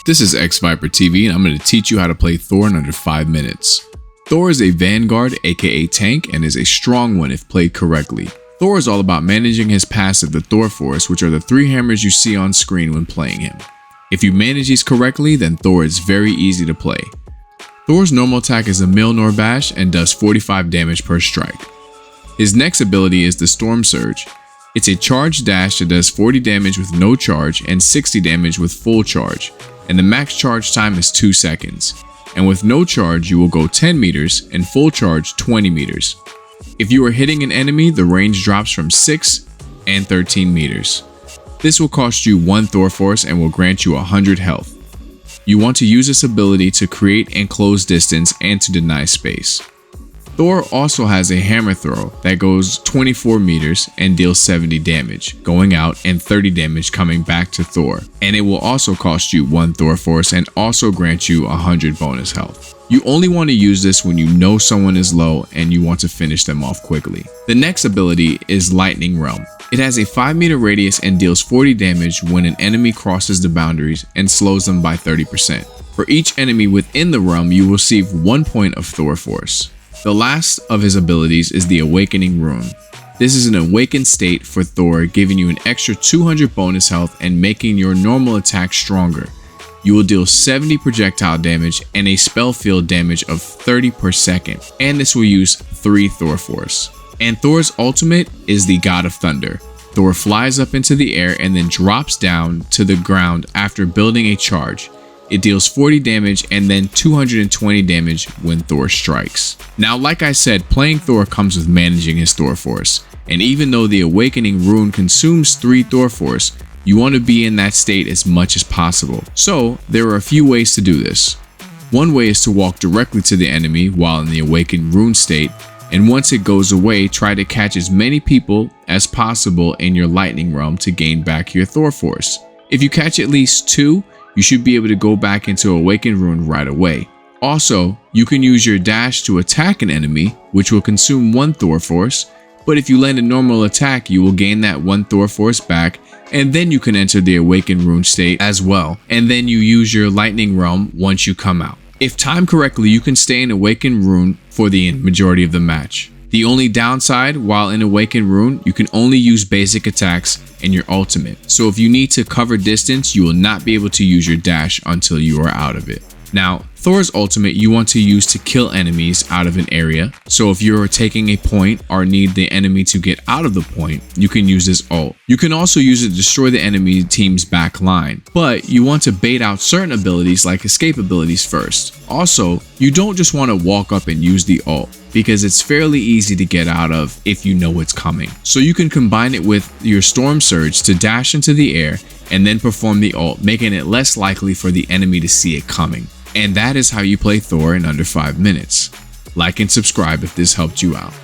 This is xVyperTV and I'm going to teach you how to play Thor in under 5 minutes. Thor is a Vanguard aka tank and is a strong one if played correctly. Thor is all about managing his passive, the ThorForce, which are the 3 hammers you see on screen when playing him. If you manage these correctly, then Thor is very easy to play. Thor's normal attack is a Mjolnir Bash and does 45 damage per strike. His next ability is the Storm Surge. It's a charge dash that does 40 damage with no charge and 60 damage with full charge, and the max charge time is 2 seconds. And with no charge, you will go 10 meters and full charge 20 meters. If you are hitting an enemy, the range drops from 6 and 13 meters. This will cost you 1 ThorForce and will grant you 100 health. You want to use this ability to create and close distance and to deny space. Thor also has a hammer throw that goes 24 meters and deals 70 damage going out and 30 damage coming back to Thor, and it will also cost you 1 ThorForce and also grant you 100 bonus health. You only want to use this when you know someone is low and you want to finish them off quickly. The next ability is Lightning Realm. It has a 5-meter radius and deals 40 damage when an enemy crosses the boundaries and slows them by 30%. For each enemy within the realm, you will receive 1 point of ThorForce. The last of his abilities is the Awakening Rune. This is an awakened state for Thor, giving you an extra 200 bonus health and making your normal attack stronger. You will deal 70 projectile damage and a spell field damage of 30 per second, and this will use 3 ThorForce. And Thor's ultimate is the God of Thunder. Thor flies up into the air and then drops down to the ground after building a charge. It deals 40 damage and then 220 damage when Thor strikes. Now, like I said, playing Thor comes with managing his ThorForce. And even though the Awakening Rune consumes 3 ThorForce, you want to be in that state as much as possible. So, there are a few ways to do this. One way is to walk directly to the enemy while in the Awakened Rune state, and once it goes away, try to catch as many people as possible in your Lightning Realm to gain back your ThorForce. If you catch at least 2, you should be able to go back into Awakened Rune right away. Also, you can use your dash to attack an enemy, which will consume 1 ThorForce, but if you land a normal attack, you will gain that 1 ThorForce back, and then you can enter the Awakened Rune state as well, and then you use your Lightning Realm once you come out. If timed correctly, you can stay in Awakened Rune for the majority of the match. The only downside, while in Awakened Rune, you can only use basic attacks and your ultimate. So if you need to cover distance, you will not be able to use your dash until you are out of it. Now, Thor's ultimate you want to use to kill enemies out of an area. So if you're taking a point or need the enemy to get out of the point, you can use this ult. You can also use it to destroy the enemy team's back line, but you want to bait out certain abilities like escape abilities first. Also, you don't just want to walk up and use the ult, because it's fairly easy to get out of if you know it's coming. So you can combine it with your Storm Surge to dash into the air and then perform the ult, making it less likely for the enemy to see it coming. And that is how you play Thor in under 5 minutes. Like and subscribe if this helped you out.